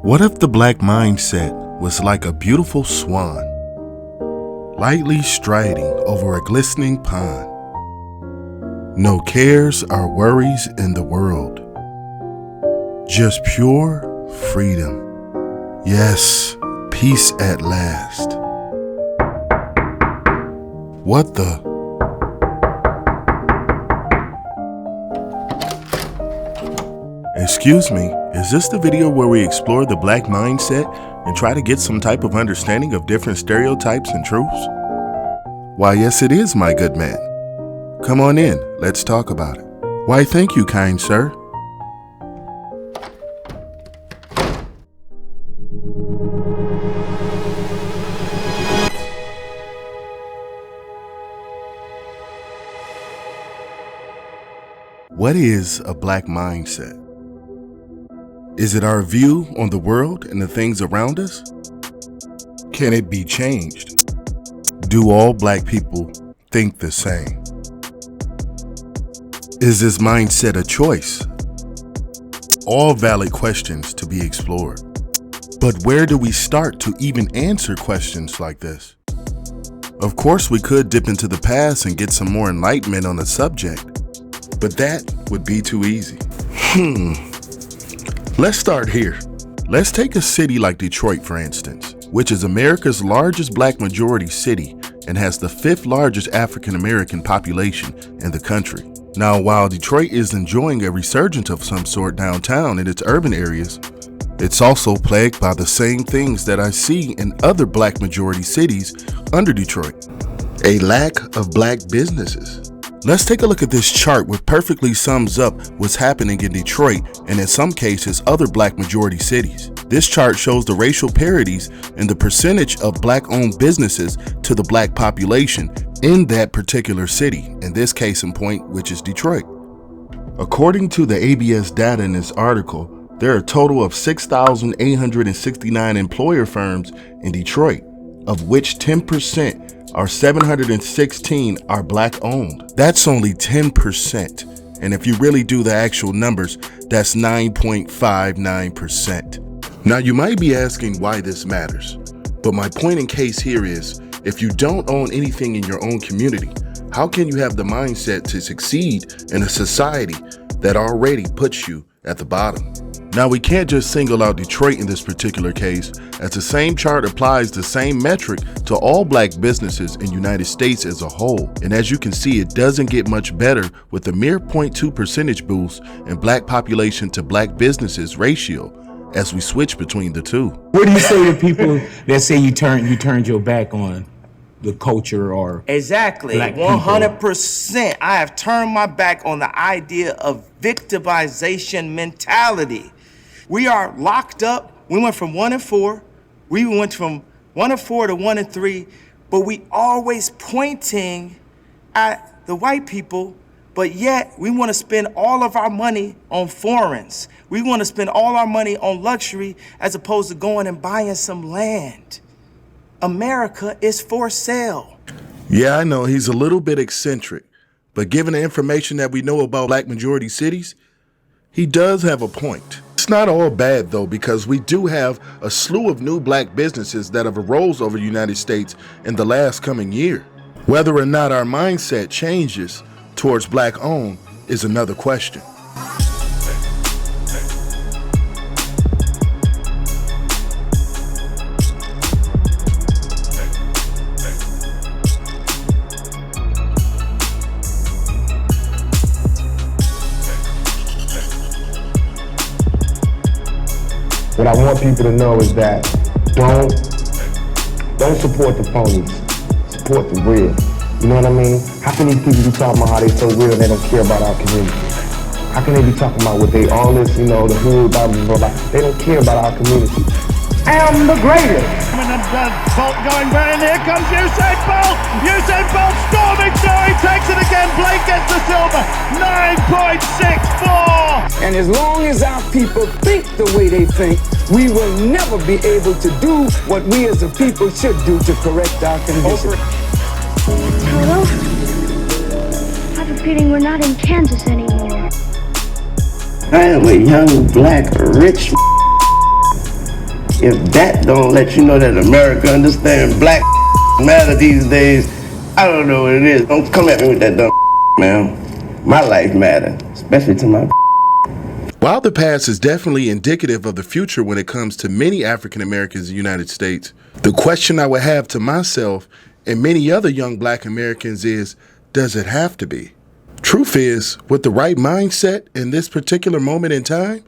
What if the black mindset was like a beautiful swan, lightly striding over a glistening pond? No cares or worries in the world, just pure freedom. Yes, peace at last. What the? Excuse me, is this the video where we explore the black mindset and try to get some type of understanding of different stereotypes and truths? Why, yes it is, my good man. Come on in, let's talk about it. Why, thank you, kind sir. What is a black mindset? Is it our view on the world and the things around us? Can it be changed? Do all black people think the same? Is this mindset a choice? All valid questions to be explored. But where do we start to even answer questions like this? Of course, we could dip into the past and get some more enlightenment on the subject, but that would be too easy. Let's start here. Let's take a city like Detroit, for instance, which is America's largest black majority city and has the 5th largest African American population in the country. Now, while Detroit is enjoying a resurgence of some sort downtown in its urban areas, it's also plagued by the same things that I see in other black majority cities under Detroit. A lack of black businesses. Let's take a look at this chart, which perfectly sums up what's happening in Detroit and in some cases other black majority cities. This chart shows the racial parities and the percentage of black-owned businesses to the black population in that particular city, in this case in point, which is Detroit. According to the ABS data in this article, there are a total of 6,869 employer firms in Detroit, of which 10% are 716 are black owned. That's only 10%. And if you really do the actual numbers, that's 9.59%. Now you might be asking why this matters, but my point in case here is, if you don't own anything in your own community, how can you have the mindset to succeed in a society that already puts you at the bottom? Now, we can't just single out Detroit in this particular case, as the same chart applies the same metric to all black businesses in the United States as a whole. And as you can see, it doesn't get much better with a mere 0.2 percentage boost in black population to black businesses ratio as we switch between the two. What do you say to people that say you turned your back on the culture or exactly black 100%? I have turned my back on the idea of victimization mentality. We are locked up. We went from 1 and 4. We went from 1 and 4 to 1 and 3, but we always pointing at the white people, but yet we want to spend all of our money on foreigns. We want to spend all our money on luxury as opposed to going and buying some land. America is for sale. Yeah, I know he's a little bit eccentric, but given the information that we know about black majority cities, he does have a point. It's not all bad though, because we do have a slew of new black businesses that have arose over the United States in the last coming year. Whether or not our mindset changes towards black owned is another question. What I want people to know is that don't support the phonies, support the real. You know what I mean? How can these people be talking about how they so real and they don't care about our community? How can they be talking about what they, all this, you know, the hood, blah, blah, blah, they don't care about our community. I am the greatest. Bolt going very near comes Usain Bolt. Usain Bolt storming through. He takes it again. Blake gets the silver. 9.64. And as long as our people think the way they think, we will never be able to do what we as a people should do to correct our condition. Hello? I have a feeling we're not in Kansas anymore. I am a young, black, rich If that don't let you know that America understands black matter these days, I don't know what it is. Don't come at me with that dumb man. My life matter, especially to my. While the past is definitely indicative of the future when it comes to many African Americans in the United States, the question I would have to myself and many other young black Americans is, does it have to be? Truth is, with the right mindset in this particular moment in time,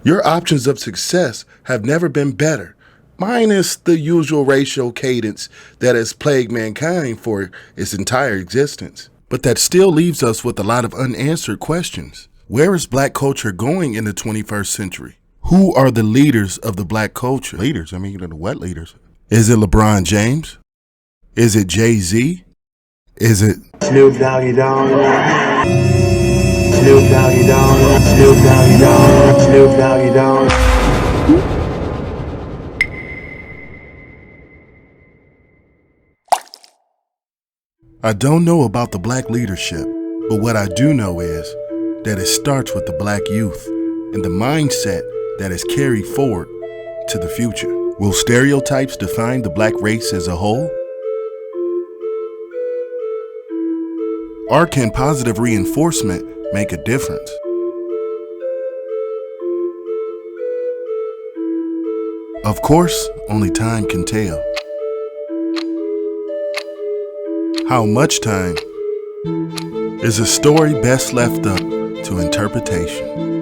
your options of success have never been better, minus the usual racial cadence that has plagued mankind for its entire existence. But that still leaves us with a lot of unanswered questions. Where is black culture going in the 21st century? Who are the leaders of the black culture? Leaders? I mean, what leaders? Is it LeBron James? Is it Jay-Z? Is it Snoop Doggy Dogg? Snoop Doggy Dogg? Snoop Doggy Dogg? Snoop Doggy Dogg? I don't know about the black leadership, but what I do know is that it starts with the black youth and the mindset that is carried forward to the future. Will stereotypes define the black race as a whole? Or can positive reinforcement make a difference? Of course, only time can tell. How much time is a story best left up to interpretation?